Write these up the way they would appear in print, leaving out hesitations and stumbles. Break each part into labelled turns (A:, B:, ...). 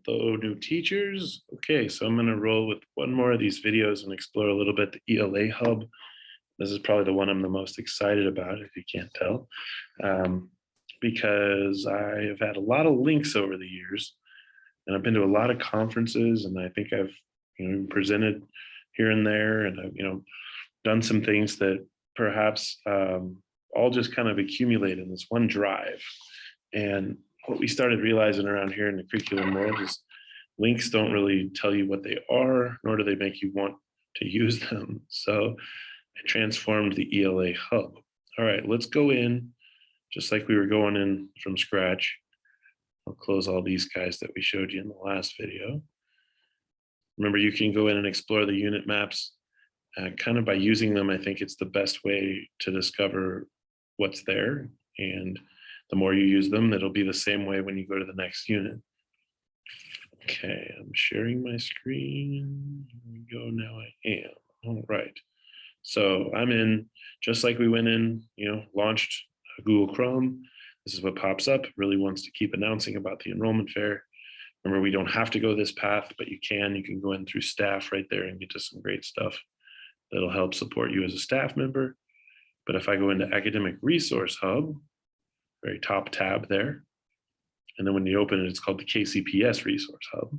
A: Hello, new teachers. Okay, so I'm going to roll with one more of these videos and explore a little bit the Ela Hub. This is probably the one I'm the most excited about, if you can't tell, because I have had a lot of links over the years, and I've been to a lot of conferences, and I think I've presented here and there, and I've done some things that perhaps all just kind of accumulate in this one drive. And what we started realizing around here in the curriculum world is links don't really tell you what they are, nor do they make you want to use them. So I transformed the Ela Hub. All right, let's go in just like we were going in from scratch. I'll close all these guys that we showed you in the last video. Remember, you can go in and explore the unit maps. Kind of by using them, I think it's the best way to discover what's there. And the more you use them, it'll be the same way when you go to the next unit. Okay, I'm sharing my screen. Here we go, now I am. All right. So I'm in, just like we went in, launched Google Chrome. This is what pops up. Really wants to keep announcing about the enrollment fair. Remember, we don't have to go this path, but you can go in through staff right there and get to some great stuff that'll help support you as a staff member. But if I go into Academic Resource Hub, very top tab there, and then when you open it, it's called the KCPS Resource Hub.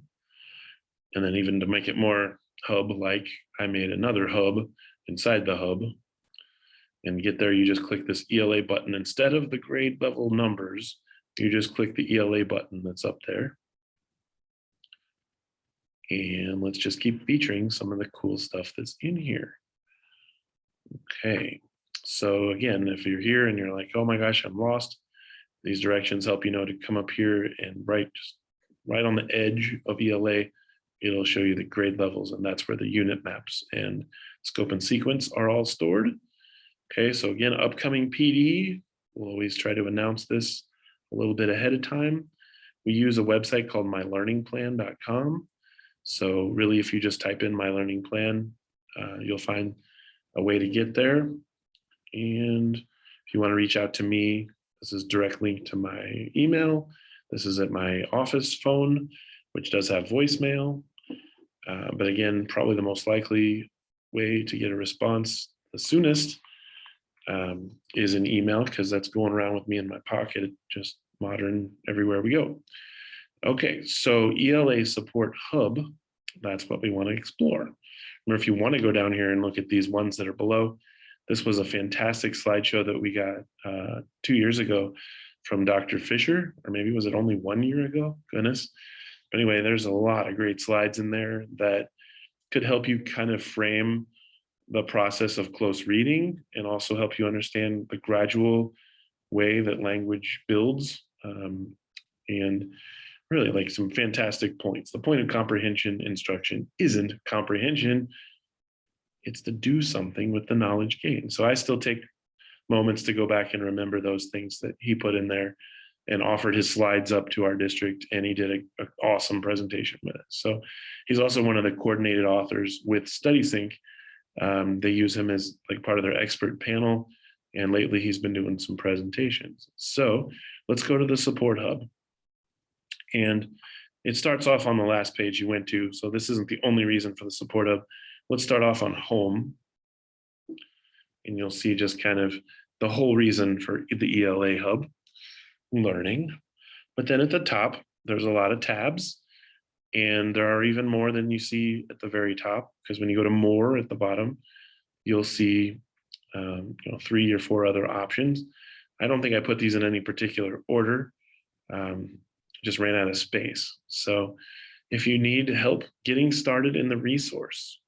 A: And then even to make it more hub-like, I made another hub inside the hub. And to get there, you just click this ELA button. Instead of the grade level numbers, you just click the ELA button that's up there. And let's just keep featuring some of the cool stuff that's in here. Okay, so again, if you're here and you're like, oh my gosh, I'm lost, these directions help you know to come up here and just right on the edge of ELA, it'll show you the grade levels, and that's where the unit maps and scope and sequence are all stored. Okay, so again, upcoming PD, we'll always try to announce this a little bit ahead of time. We use a website called mylearningplan.com. So really, if you just type in My Learning Plan, you'll find a way to get there. And if you want to reach out to me, this is direct link to my email. This is at my office phone, which does have voicemail. But again, probably the most likely way to get a response the soonest is an email, because that's going around with me in my pocket, just modern everywhere we go. Okay, so ELA Support Hub, that's what we want to explore. Remember, if you want to go down here and look at these ones that are below, this was a fantastic slideshow that we got 2 years ago from Dr. Fisher, or maybe was it only 1 year ago? Goodness. But anyway, there's a lot of great slides in there that could help you kind of frame the process of close reading and also help you understand the gradual way that language builds. And really, like, some fantastic points. The point of comprehension instruction isn't comprehension, it's to do something with the knowledge gained. So I still take moments to go back and remember those things that he put in there and offered his slides up to our district, and he did an awesome presentation with it. So he's also one of the coordinated authors with StudySync. They use him as like part of their expert panel, and lately he's been doing some presentations. So let's go to the Support Hub. And it starts off on the last page you went to. So this isn't the only reason for the Support Hub. Let's start off on Home. And you'll see just kind of the whole reason for the ELA Hub, learning. But then at the top, there's a lot of tabs. And there are even more than you see at the very top, because when you go to More at the bottom, you'll see 3 or 4 other options. I don't think I put these in any particular order. Just ran out of space. So if you need help getting started in the resource,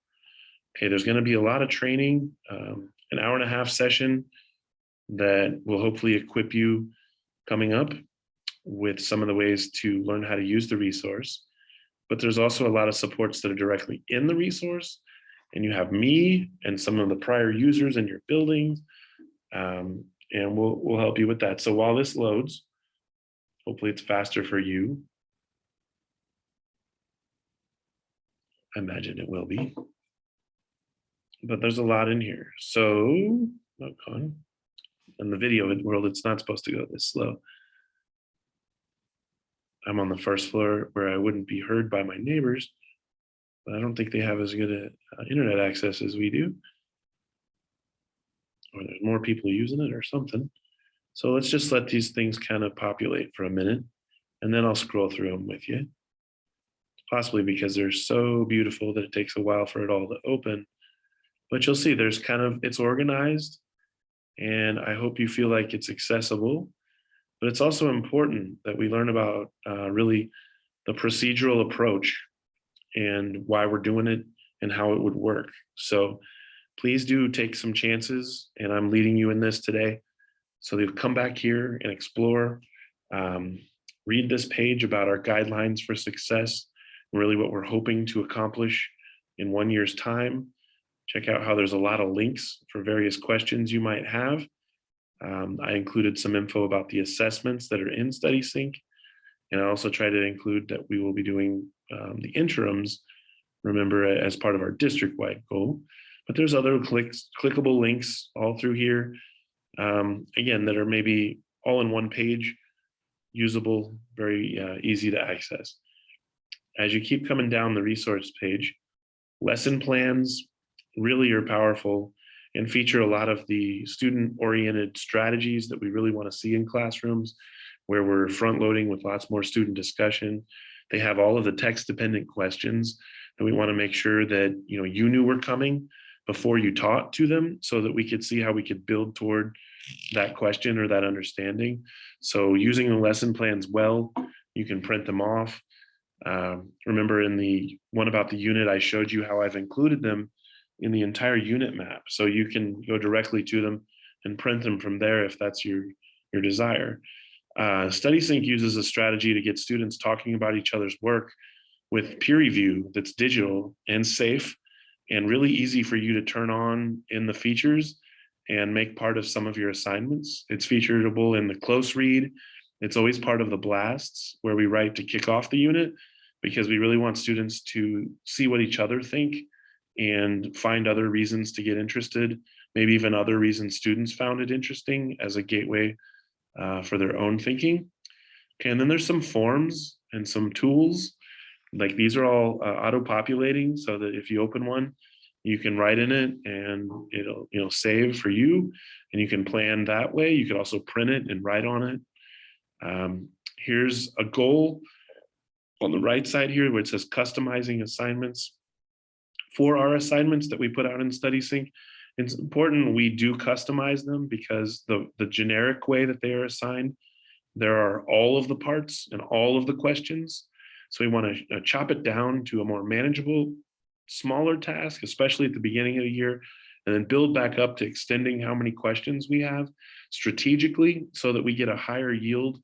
A: okay, there's going to be a lot of training, an hour-and-a-half session that will hopefully equip you coming up with some of the ways to learn how to use the resource. But there's also a lot of supports that are directly in the resource, and you have me and some of the prior users in your buildings, and we'll help you with that. So while this loads, hopefully it's faster for you. I imagine it will be. But there's a lot in here. So, in the video world, it's not supposed to go this slow. I'm on the first floor where I wouldn't be heard by my neighbors, but I don't think they have as good a internet access as we do, or there's more people using it or something. So let's just let these things kind of populate for a minute, and then I'll scroll through them with you. Possibly because they're so beautiful that it takes a while for it all to open. But you'll see there's kind of, it's organized, and I hope you feel like it's accessible. But it's also important that we learn about really the procedural approach and why we're doing it and how it would work. So please do take some chances, and I'm leading you in this today. So you'll come back here and explore, read this page about our guidelines for success, really what we're hoping to accomplish in 1 year's time. Check out how there's a lot of links for various questions you might have. I included some info about the assessments that are in StudySync, and I also try to include that we will be doing the interims, remember, as part of our district-wide goal. But there's other clickable links all through here, again, that are maybe all in one page, usable, very easy to access. As you keep coming down the resource page, lesson plans really are powerful and feature a lot of the student-oriented strategies that we really want to see in classrooms, where we're front-loading with lots more student discussion. They have all of the text-dependent questions that we want to make sure that you knew were coming before you taught to them, so that we could see how we could build toward that question or that understanding. So using the lesson plans well, you can print them off. Remember in the one about the unit, I showed you how I've included them in the entire unit map. So you can go directly to them and print them from there if that's your desire. StudySync uses a strategy to get students talking about each other's work with peer review that's digital and safe and really easy for you to turn on in the features and make part of some of your assignments. It's featureable in the close read. It's always part of the blasts where we write to kick off the unit, because we really want students to see what each other think and find other reasons to get interested, maybe even other reasons students found it interesting as a gateway for their own thinking. Okay, and then there's some forms and some tools. Like these are all auto-populating, so that if you open one, you can write in it and it'll save for you, and you can plan that way. You can also print it and write on it. Here's a goal on the right side here where it says customizing assignments. For our assignments that we put out in StudySync, it's important we do customize them, because the generic way that they are assigned, there are all of the parts and all of the questions. So we want to chop it down to a more manageable, smaller task, especially at the beginning of the year, and then build back up to extending how many questions we have strategically, so that we get a higher yield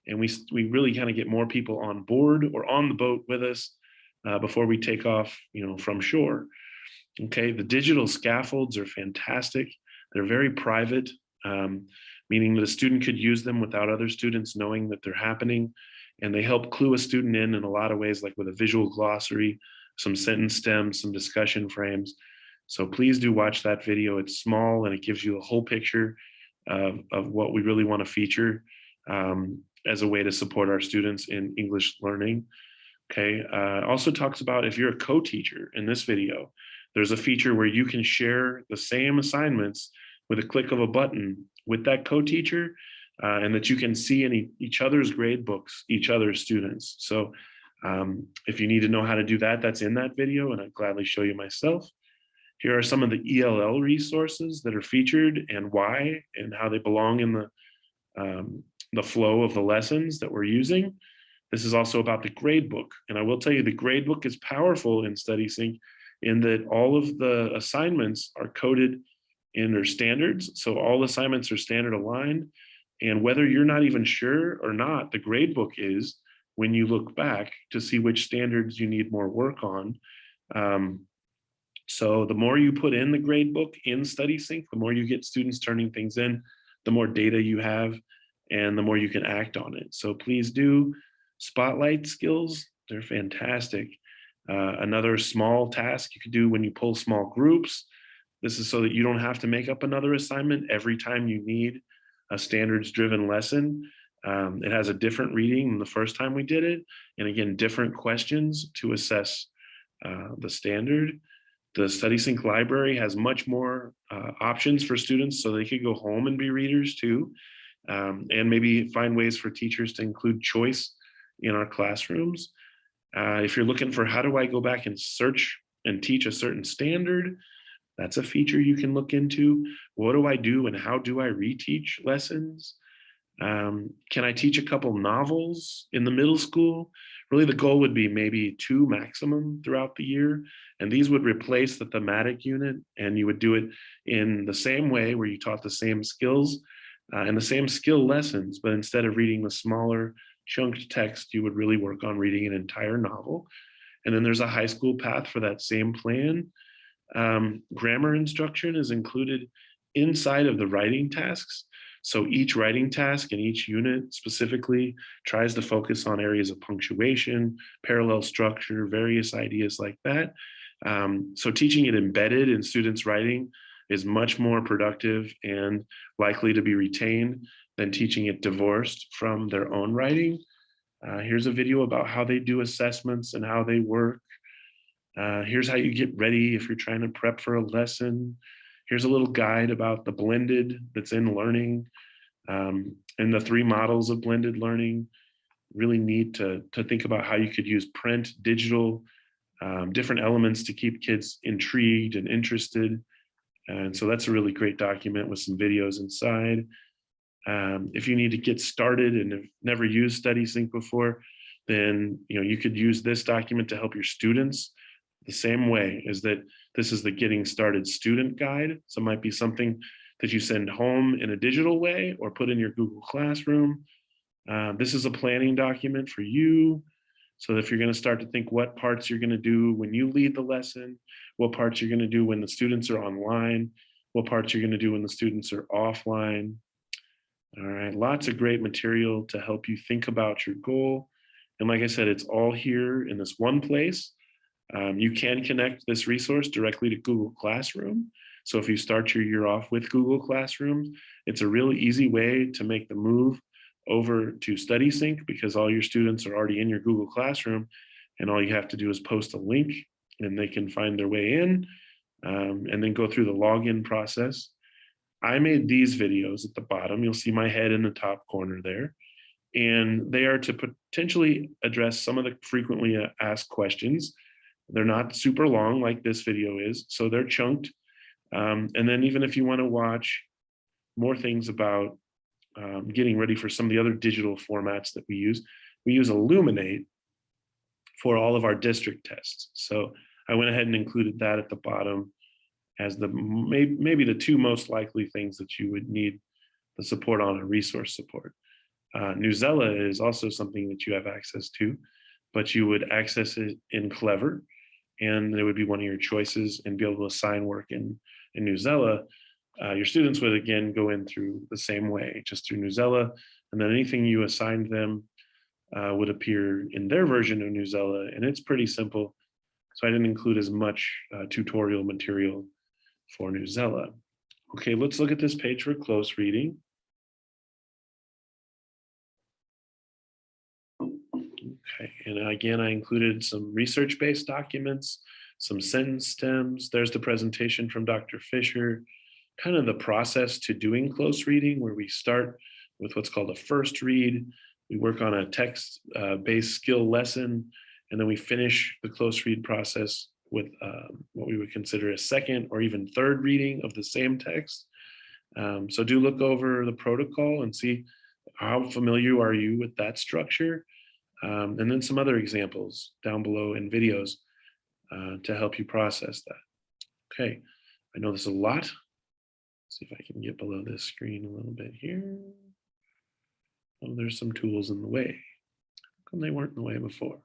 A: and we really kind of get more people on board or on the boat with us before we take off, from shore. Okay, the digital scaffolds are fantastic. They're very private, meaning that a student could use them without other students knowing that they're happening. And they help clue a student in a lot of ways, like with a visual glossary, some sentence stems, some discussion frames. So please do watch that video. It's small and it gives you a whole picture of what we really want to feature as a way to support our students in English learning. Okay, also talks about if you're a co-teacher in this video, there's a feature where you can share the same assignments with a click of a button with that co-teacher, and that you can see in each other's grade books, each other's students. So if you need to know how to do that, that's in that video, and I'd gladly show you myself. Here are some of the ELL resources that are featured and why, and how they belong in the flow of the lessons that we're using. This is also about the grade book. And I will tell you, the grade book is powerful in StudySync in that all of the assignments are coded in their standards. So all assignments are standard aligned. And whether you're not even sure or not, the grade book is, when you look back to see which standards you need more work on. So the more you put in the grade book in StudySync, the more you get students turning things in, the more data you have, and the more you can act on it. So please do spotlight skills. They're fantastic. Another small task you could do when you pull small groups. This is so that you don't have to make up another assignment every time you need a standards driven lesson. It has a different reading than the first time we did it. And again, different questions to assess the standard. The StudySync library has much more options for students, so they could go home and be readers too, and maybe find ways for teachers to include choice in our classrooms. If you're looking for how do I go back and search and teach a certain standard, that's a feature you can look into. What do I do and how do I reteach lessons? Can I teach a couple novels in the middle school? Really, the goal would be maybe 2 maximum throughout the year. And these would replace the thematic unit, and you would do it in the same way where you taught the same skills and the same skill lessons, but instead of reading the smaller chunked text, you would really work on reading an entire novel. And then there's a high school path for that same plan. Grammar instruction is included inside of the writing tasks. So each writing task and each unit specifically tries to focus on areas of punctuation, parallel structure, various ideas like that. So teaching it embedded in students' writing is much more productive and likely to be retained than teaching it divorced from their own writing. Here's a video about how they do assessments and how they work. Here's how you get ready if you're trying to prep for a lesson. Here's a little guide about the blended that's in learning and the 3 models of blended learning. Really neat to think about how you could use print, digital, different elements to keep kids intrigued and interested. And so that's a really great document with some videos inside. If you need to get started and have never used StudySync before, then you could use this document to help your students. The same way is that this is the getting started student guide. So it might be something that you send home in a digital way or put in your Google Classroom. This is a planning document for you. So if you're going to start to think what parts you're going to do when you lead the lesson, what parts you're going to do when the students are online, what parts you're going to do when the students are offline. All right, lots of great material to help you think about your goal. And like I said, it's all here in this one place. You can connect this resource directly to Google Classroom. So if you start your year off with Google Classroom, it's a really easy way to make the move over to StudySync because all your students are already in your Google Classroom, and all you have to do is post a link and they can find their way in and then go through the login process. I made these videos at the bottom. You'll see my head in the top corner there. And they are to potentially address some of the frequently asked questions. They're not super long like this video is, so they're chunked. And then even if you want to watch more things about getting ready for some of the other digital formats that we use Illuminate for all of our district tests. So I went ahead and included that at the bottom as the maybe the 2 most likely things that you would need the support on, a resource support. Newsela is also something that you have access to, but you would access it in Clever, and it would be one of your choices and be able to assign work in Newsela. Your students would again go in through the same way, just through Newsela, and then anything you assigned them would appear in their version of Newsela, and it's pretty simple. So I didn't include as much tutorial material for Newsela. Okay, let's look at this page for close reading. Okay, and again, I included some research-based documents, some sentence stems. There's the presentation from Dr. Fisher, kind of the process to doing close reading, where we start with what's called a first read. We work on a text-based skill lesson, and then we finish the close read process with what we would consider a second or even third reading of the same text. So do look over the protocol and see how familiar are you with that structure. And then some other examples down below in videos to help you process that. Okay, I know there's a lot. Let's see if I can get below this screen a little bit here. Oh, there's some tools in the way. How come they weren't in the way before?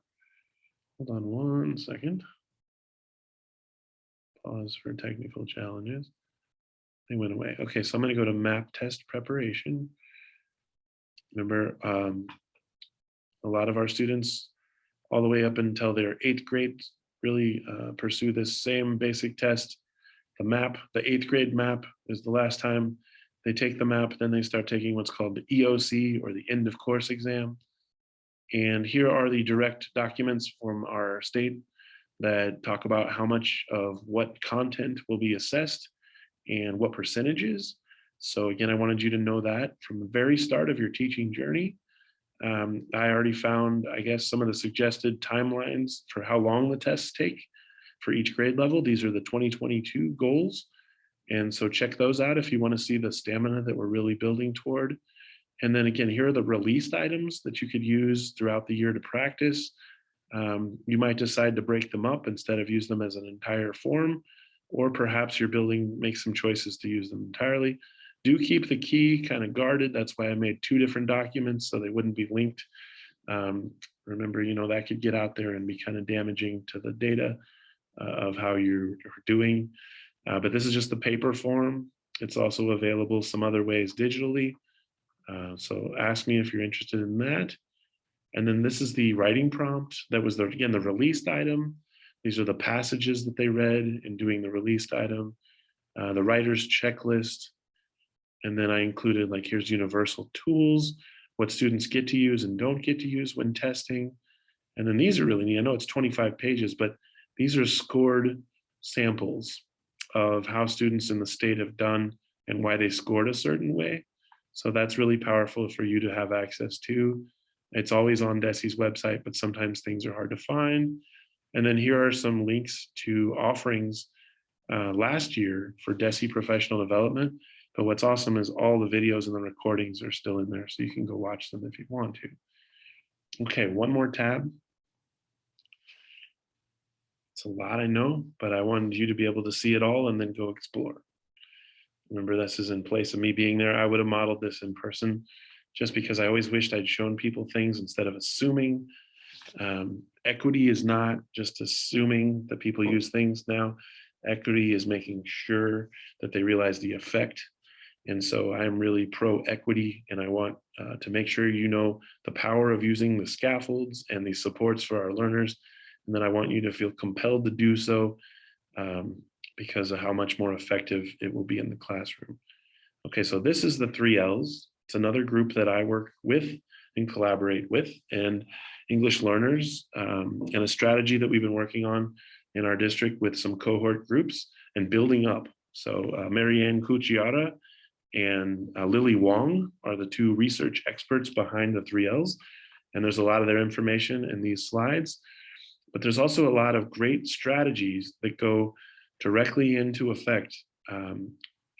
A: Hold on 1 second. Pause for technical challenges. They went away. Okay, so I'm going to go to map test preparation. Remember, a lot of our students, all the way up until their 8th grade, really pursue this same basic test. The 8th grade map is the last time They take the map, then they start taking what's called the EOC, or the end of course exam. And here are the direct documents from our state that talk about how much of what content will be assessed and what percentages. So again, I wanted you to know that from the very start of your teaching journey. I already found, I guess, some of the suggested timelines for how long the tests take for each grade level. These are the 2022 goals. And so check those out if you want to see the stamina that we're really building toward. And then again, here are the released items that you could use throughout the year to practice. You might decide to break them up instead of use them as an entire form, or perhaps your building makes some choices to use them entirely. Do keep the key kind of guarded. That's why I made 2 different documents so they wouldn't be linked. Remember, that could get out there and be kind of damaging to the data of how you're doing. But this is just the paper form. It's also available some other ways digitally. So ask me if you're interested in that. And then this is the writing prompt. That was, again, the released item. These are the passages that they read in doing the released item, the writer's checklist. And then I included, like, here's universal tools, what students get to use and don't get to use when testing. And then these are really neat. I know it's 25 pages, but these are scored samples of how students in the state have done and why they scored a certain way. So that's really powerful for you to have access to. It's always on DESE's website, but sometimes things are hard to find. And then here are some links to offerings last year for DESE professional development. But what's awesome is all the videos and the recordings are still in there, so you can go watch them if you want to. Okay, one more tab. It's a lot, I know, but I wanted you to be able to see it all and then go explore. Remember, this is in place of me being there. I would have modeled this in person just because I always wished I'd shown people things instead of assuming. Equity is not just assuming that people use things now. Equity is making sure that they realize the effect. And so I'm really pro equity, and I want to make sure you know the power of using the scaffolds and the supports for our learners. And then I want you to feel compelled to do so because of how much more effective it will be in the classroom. Okay, so this is the 3 Ls. It's another group that I work with and collaborate with, and English learners, and a strategy that we've been working on in our district with some cohort groups and building up. So Marianne Cucciara and Lily Wong are the 2 research experts behind the 3 Ls. And there's a lot of their information in these slides. But there's also a lot of great strategies that go directly into effect,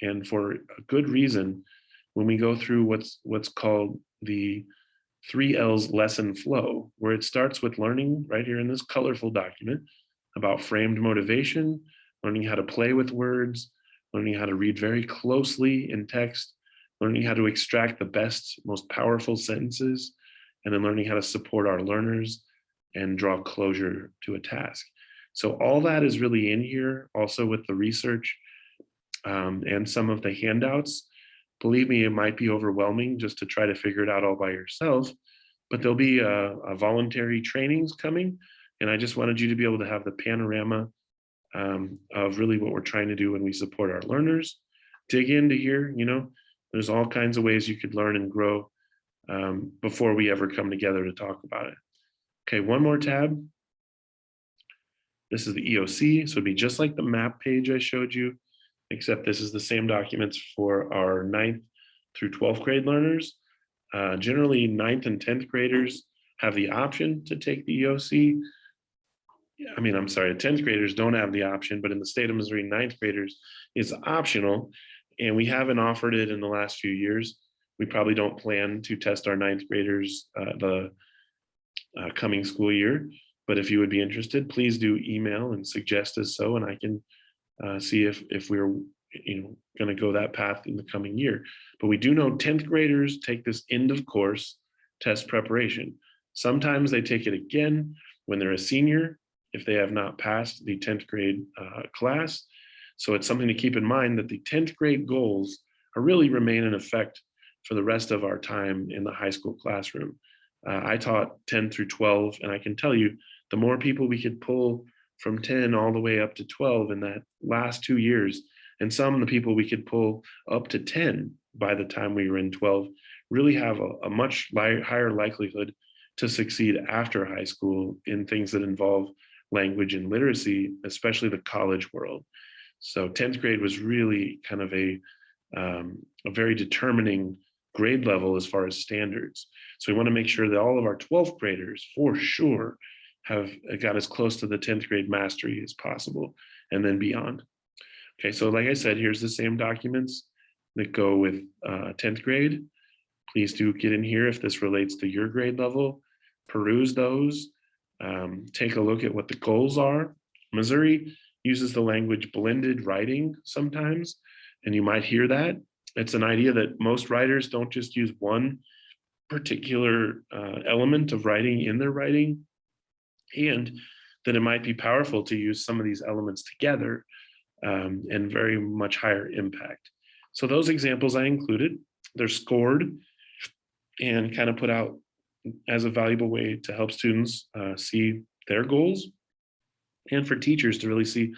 A: and for a good reason, when we go through what's called the 3 Ls lesson flow, where it starts with learning right here in this colorful document about framed motivation, learning how to play with words, learning how to read very closely in text, learning how to extract the best, most powerful sentences, and then learning how to support our learners and draw closure to a task. So all that is really in here, also with the research and some of the handouts. Believe me, it might be overwhelming just to try to figure it out all by yourself, but there'll be a voluntary trainings coming. And I just wanted you to be able to have the panorama of really what we're trying to do when we support our learners. Dig into here, there's all kinds of ways you could learn and grow before we ever come together to talk about it. Okay, one more tab. This is the EOC, so it'd be just like the map page I showed you, except this is the same documents for our 9th through 12th grade learners. Generally, 9th and 10th graders have the option to take the EOC. I'm sorry, 10th graders don't have the option, but in the state of Missouri, 9th graders, it's optional, and we haven't offered it in the last few years. We probably don't plan to test our 9th graders the coming school year, but if you would be interested, please do email and suggest as so, and I can see if we're going to go that path in the coming year. But we do know 10th graders take this end of course test preparation. Sometimes they take it again when they're a senior, if they have not passed the 10th grade class. So it's something to keep in mind that the 10th grade goals are really remain in effect for the rest of our time in the high school classroom. I taught 10 through 12, and I can tell you, the more people we could pull from 10 all the way up to 12 in that last 2 years, and some of the people we could pull up to 10 by the time we were in 12 really have a much higher likelihood to succeed after high school in things that involve language and literacy, especially the college world. So 10th grade was really kind of a very determining grade level as far as standards. So we want to make sure that all of our 12th graders for sure have got as close to the 10th grade mastery as possible and then beyond. Okay, so like I said, here's the same documents that go with 10th grade. Please do get in here if this relates to your grade level, peruse those, take a look at what the goals are. Missouri uses the language blended writing sometimes, and you might hear that. It's an idea that most writers don't just use one particular element of writing in their writing, and that it might be powerful to use some of these elements together and very much higher impact. So those examples I included, they're scored and kind of put out as a valuable way to help students see their goals and for teachers to really see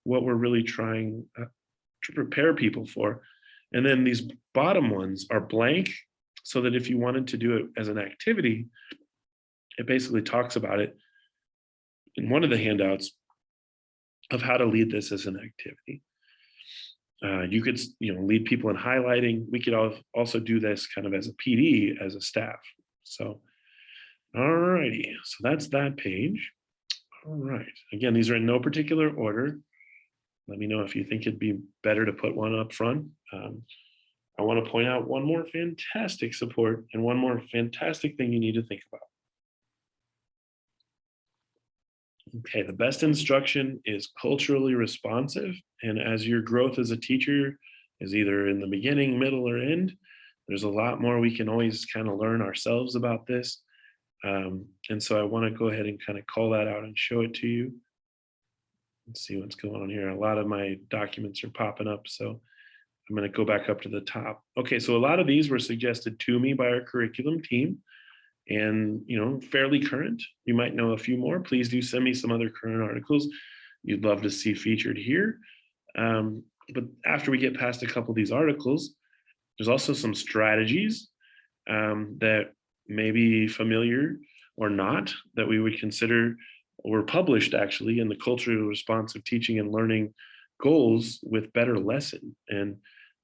A: what we're really trying to prepare people for. And then these bottom ones are blank so that if you wanted to do it as an activity, it basically talks about it in one of the handouts of how to lead this as an activity. You could, lead people in highlighting. We could also do this kind of as a PD, as a staff. So, all righty. So that's that page. All right. Again, these are in no particular order. Let me know if you think it'd be better to put one up front. I want to point out one more fantastic support and one more fantastic thing you need to think about. Okay, the best instruction is culturally responsive. And as your growth as a teacher is either in the beginning, middle, or end, there's a lot more we can always kind of learn ourselves about this. And so I want to go ahead and kind of call that out and show it to you. Let's see what's going on here. A lot of my documents are popping up, so I'm going to go back up to the top. Okay, so a lot of these were suggested to me by our curriculum team and, fairly current. You might know a few more. Please do send me some other current articles you'd love to see featured here. But after we get past a couple of these articles, there's also some strategies that may be familiar or not that we would consider were published actually in the culturally responsive teaching and learning goals with Better Lesson. And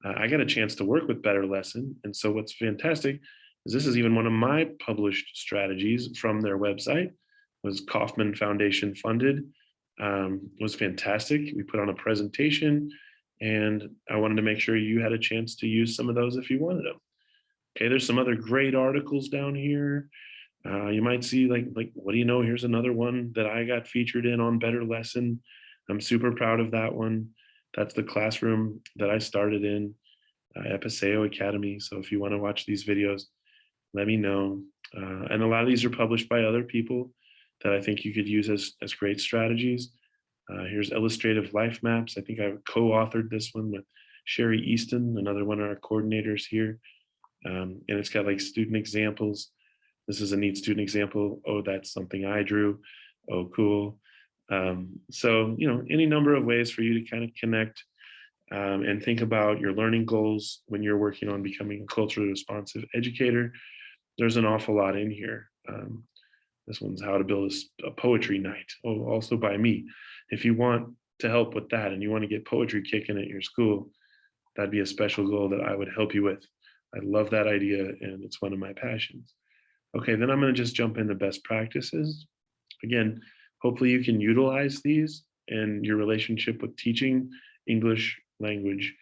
A: I got a chance to work with Better Lesson. And so what's fantastic is this is even one of my published strategies from their website. It was Kauffman Foundation funded. It was fantastic. We put on a presentation and I wanted to make sure you had a chance to use some of those if you wanted them. Okay, there's some other great articles down here. You might see like, what do you know? Here's another one that I got featured in on Better Lesson. I'm super proud of that one. That's the classroom that I started in at Paseo Academy. So if you want to watch these videos, let me know. And a lot of these are published by other people that I think you could use as great strategies. Here's illustrative life maps. I think I co-authored this one with Sherry Easton, another one of our coordinators here. And it's got like student examples. This is a neat student example. Oh, that's something I drew. Oh, cool. So, any number of ways for you to kind of connect and think about your learning goals when you're working on becoming a culturally responsive educator. There's an awful lot in here. This one's how to build a poetry night. Oh, also by me. If you want to help with that and you want to get poetry kicking at your school, that'd be a special goal that I would help you with. I love that idea and it's one of my passions. Okay, then I'm going to just jump into best practices. Again, hopefully you can utilize these in your relationship with teaching English language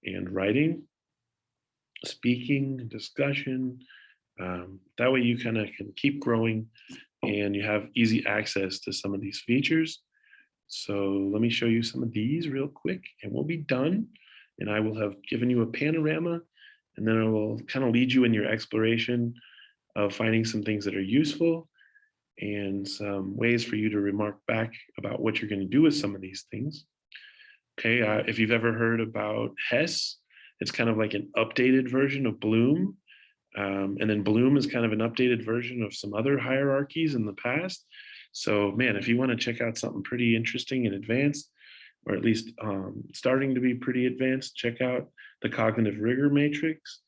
A: and writing, speaking, discussion. That way you kind of can keep growing and you have easy access to some of these features. So let me show you some of these real quick and we'll be done. And I will have given you a panorama and then I will kind of lead you in your exploration of finding some things that are useful and some ways for you to remark back about what you're going to do with some of these things. Okay, if you've ever heard about HES, it's kind of like an updated version of Bloom. And then Bloom is kind of an updated version of some other hierarchies in the past. So man, if you want to check out something pretty interesting and advanced, or at least starting to be pretty advanced, check out the cognitive rigor matrix.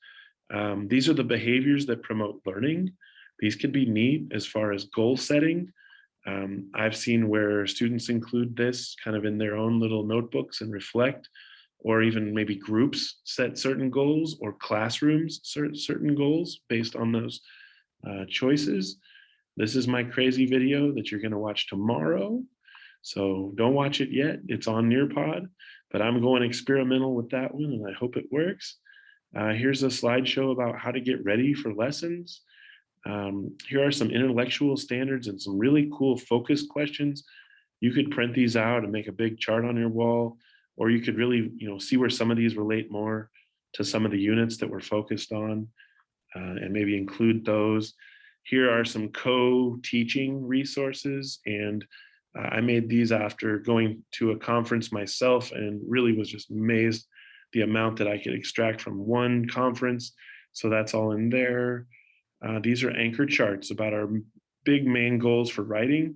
A: These are the behaviors that promote learning. These could be neat as far as goal setting. I've seen where students include this kind of in their own little notebooks and reflect, or even maybe groups set certain goals, or classrooms certain goals based on those choices. This is my crazy video that you're going to watch tomorrow. So don't watch it yet. It's on Nearpod, but I'm going experimental with that one and I hope it works. Here's a slideshow about how to get ready for lessons. Here are some intellectual standards and some really cool focus questions. You could print these out and make a big chart on your wall, or you could really, see where some of these relate more to some of the units that we're focused on, and maybe include those. Here are some co-teaching resources, and I made these after going to a conference myself and really was just amazed the amount that I could extract from one conference. So that's all in there. These are anchor charts about our big main goals for writing.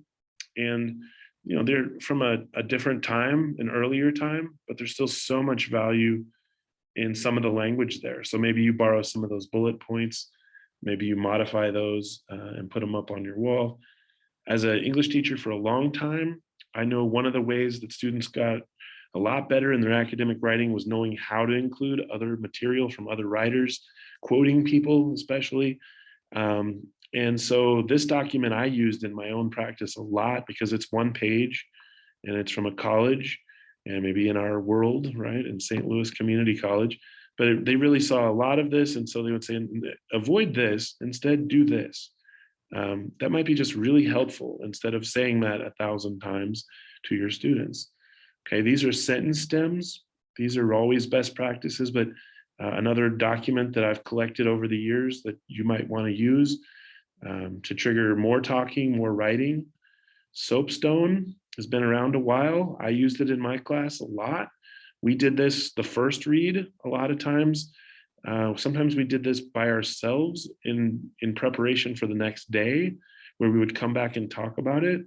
A: And they're from a different time, an earlier time, but there's still so much value in some of the language there. So maybe you borrow some of those bullet points, maybe you modify those and put them up on your wall. As an English teacher for a long time, I know one of the ways that students got a lot better in their academic writing was knowing how to include other material from other writers, quoting people especially. And so this document I used in my own practice a lot because it's one page and it's from a college and maybe in our world, right, in St. Louis Community College. But they really saw a lot of this. And so they would say, avoid this, instead do this. That might be just really helpful instead of saying that 1,000 times to your students. Okay, these are sentence stems. These are always best practices, but another document that I've collected over the years that you might want to use to trigger more talking, more writing. Soapstone has been around a while. I used it in my class a lot. We did this the first read a lot of times. Sometimes we did this by ourselves in preparation for the next day, where we would come back and talk about it.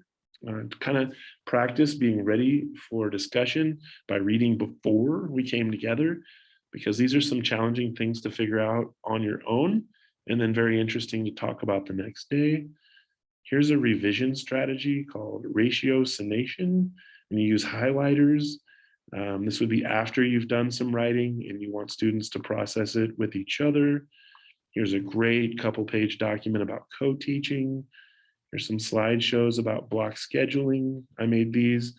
A: To kind of practice being ready for discussion by reading before we came together, because these are some challenging things to figure out on your own, and then very interesting to talk about the next day. Here's a revision strategy called ratiocination, and you use highlighters. This would be after you've done some writing and you want students to process it with each other. Here's a great couple-page document about co-teaching. There's some slideshows about block scheduling. I made these.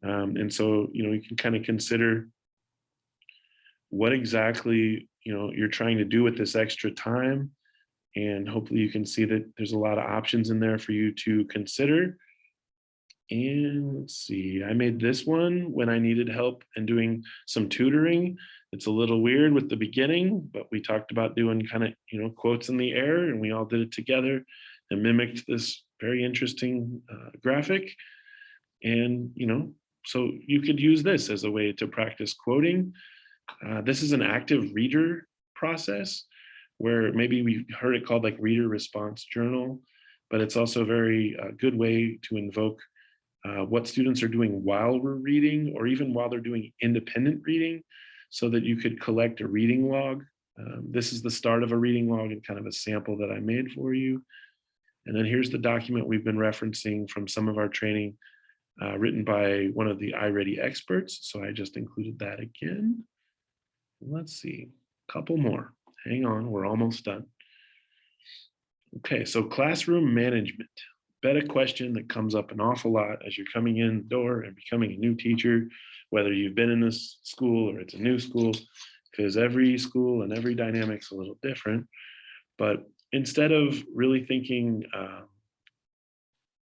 A: And so, you can kind of consider what exactly, you're trying to do with this extra time. And hopefully you can see that there's a lot of options in there for you to consider. And let's see, I made this one when I needed help and doing some tutoring. It's a little weird with the beginning, but we talked about doing kind of, quotes in the air, and we all did it together and mimicked this very interesting graphic. And, so you could use this as a way to practice quoting. This is an active reader process where maybe we heard it called like reader response journal, but it's also a very good way to invoke what students are doing while we're reading, or even while they're doing independent reading, so that you could collect a reading log. This is the start of a reading log and kind of a sample that I made for you. And then here's the document we've been referencing from some of our training, written by one of the iReady experts. So I just included that again. Let's see, a couple more. Hang on, we're almost done. Okay, so classroom management. Bet a question that comes up an awful lot as you're coming in the door and becoming a new teacher, whether you've been in this school or it's a new school, because every school and every dynamic's a little different. But instead of really thinking,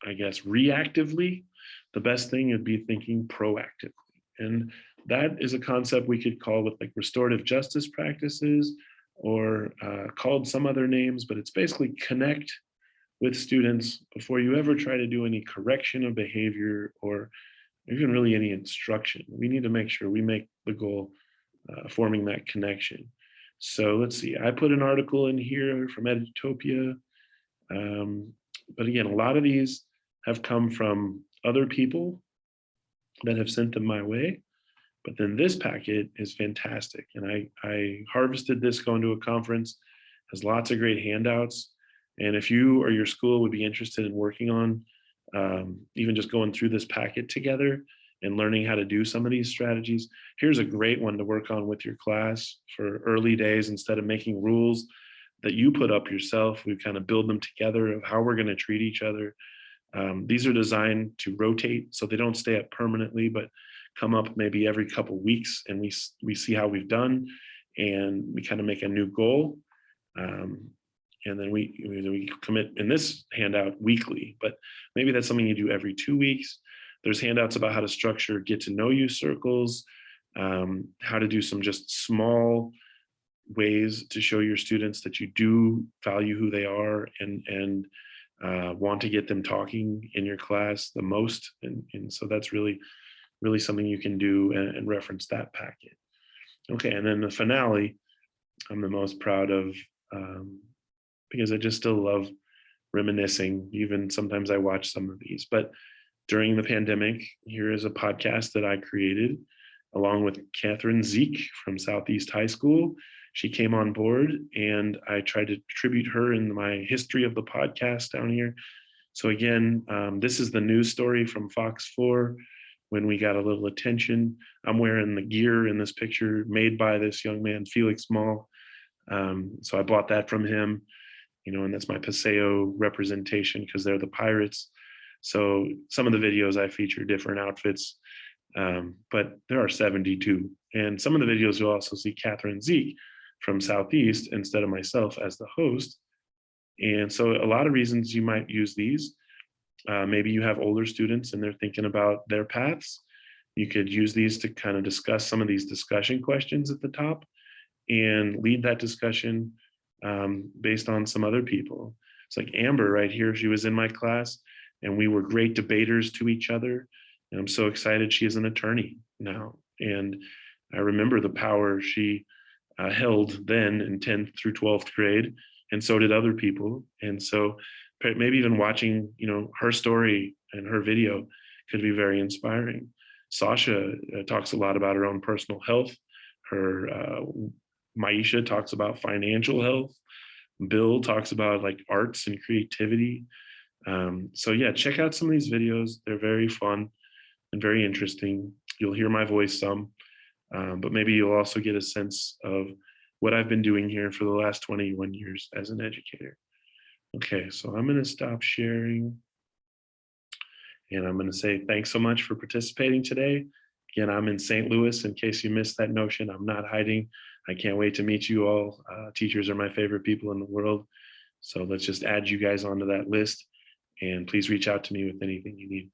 A: I guess, reactively, the best thing would be thinking proactively. And that is a concept we could call with like restorative justice practices, or called some other names, but it's basically connect with students before you ever try to do any correction of behavior or even really any instruction. We need to make sure we make the goal forming that connection. So let's see, I put an article in here from Edutopia. But again, a lot of these have come from other people that have sent them my way. But then this packet is fantastic. And I harvested this going to a conference, has lots of great handouts. And if you or your school would be interested in working on even just going through this packet together and learning how to do some of these strategies, here's a great one to work on with your class for early days. Instead of making rules that you put up yourself, we kind of build them together of how we're going to treat each other. These are designed to rotate, so they don't stay up permanently, but come up maybe every couple weeks, and we see how we've done, and we kind of make a new goal, and then we commit in this handout weekly. But maybe that's something you do every 2 weeks. There's handouts about how to structure get to know you circles, how to do some just small ways to show your students that you do value who they are and want to get them talking in your class the most. And so that's really, really something you can do and reference that packet. Okay, and then the finale, I'm the most proud of because I just still love reminiscing. Even sometimes I watch some of these, but during the pandemic, here is a podcast that I created along with Catherine Zeke from Southeast High School. She came on board and I tried to tribute her in my history of the podcast down here. So again, this is the news story from Fox 4 when we got a little attention. I'm wearing the gear in this picture made by this young man, Felix Mall. So I bought that from him, and that's my Paseo representation because they're the Pirates. So some of the videos I feature different outfits, but there are 72. And some of the videos you'll also see Catherine Zeke from Southeast instead of myself as the host. And so a lot of reasons you might use these. Maybe you have older students and they're thinking about their paths. You could use these to kind of discuss some of these discussion questions at the top and lead that discussion based on some other people. It's like Amber right here. She was in my class and we were great debaters to each other. And I'm so excited she is an attorney now. And I remember the power she held then in 10th through 12th grade, and so did other people. And so maybe even watching, her story and her video could be very inspiring. Sasha talks a lot about her own personal health. Her Maisha talks about financial health. Bill talks about like arts and creativity. So yeah, check out some of these videos. They're very fun and very interesting. You'll hear my voice some, but maybe you'll also get a sense of what I've been doing here for the last 21 years as an educator. Okay, so I'm going to stop sharing. And I'm going to say thanks so much for participating today. Again, I'm in St. Louis. In case you missed that notion, I'm not hiding. I can't wait to meet you all. Teachers are my favorite people in the world. So let's just add you guys onto that list. And please reach out to me with anything you need.